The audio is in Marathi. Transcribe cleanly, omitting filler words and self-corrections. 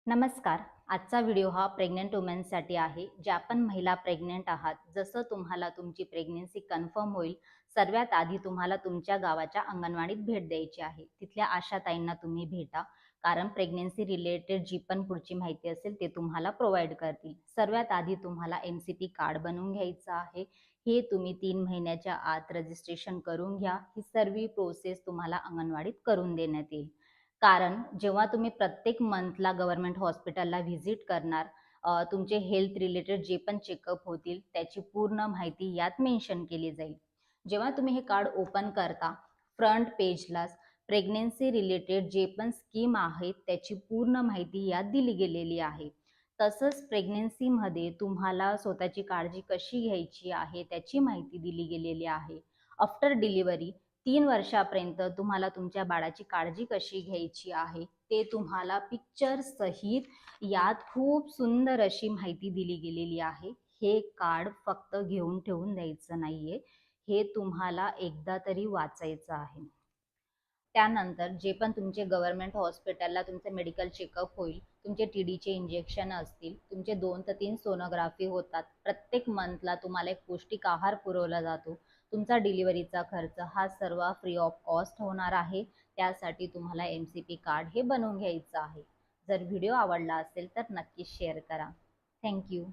नमस्कार. आजचा व्हिडिओ हा प्रेग्नंट वुमेन्ससाठी आहे. ज्या पण महिला प्रेग्नंट आहात, जसं तुम्हाला तुमची प्रेग्नन्सी कन्फर्म होईल, सर्वात आधी तुम्हाला तुमच्या गावाच्या अंगणवाडीत भेट द्यायची आहे. तिथल्या आशाताईंना तुम्ही भेटा. कारण प्रेग्नन्सी रिलेटेड जी पण पुढची माहिती असेल ते तुम्हाला प्रोव्हाईड करतील. सर्वात आधी तुम्हाला MCP कार्ड बनवून घ्यायचं आहे. हे तुम्ही 3 महिन्याच्या आत रजिस्ट्रेशन करून घ्या. ही सर्व प्रोसेस तुम्हाला अंगणवाडीत करून देण्यात येईल. कारण जेव्हा तुम्ही प्रत्येक मंथला गव्हर्नमेंट हॉस्पिटलला व्हिजिट करणार, तुमचे हेल्थ रिलेटेड जे पण चेकअप होतील त्याची पूर्ण माहिती यात मेन्शन केली जाईल. जेव्हा तुम्ही हे कार्ड ओपन करता, फ्रंट पेजलाच प्रेग्नन्सी रिलेटेड जे पण स्कीम आहेत त्याची पूर्ण माहिती यात दिली गेलेली आहे. तसंच प्रेग्नन्सीमध्ये तुम्हाला स्वतःची काळजी कशी घ्यायची आहे त्याची माहिती दिली गेलेली आहे. आफ्टर डिलिव्हरी 3 वर्षापर्यंत तुम्हाला तुमच्या बाळाची काळजी कशी घ्यायची आहे ते तुम्हाला पिक्चर सहित यात खूप सुंदर अशी माहिती दिली गेलेली आहे. हे कार्ड फक्त घेऊन ठेवून द्यायचं नाहीये, हे तुम्हाला एकदा तरी वाचायचं आहे. त्यानंतर जे पण तुमचे गव्हर्नमेंट हॉस्पिटलला तुमचे मेडिकल चेकअप होईल, तुमचे TDचे इंजेक्शन असतील, तुमचे 2 ते 3 सोनोग्राफी होतात. प्रत्येक मंथला तुम्हाला एक पौष्टिक आहार पुरवला जातो. तुमचा डिलिव्हरीचा खर्च हा सर्व फ्री ऑफ कॉस्ट होणार आहे. त्यासाठी तुम्हाला MCP कार्ड हे बनवून घ्यायचं आहे. जर व्हिडिओ आवडला असेल तर नक्कीच शेअर करा. Thank you.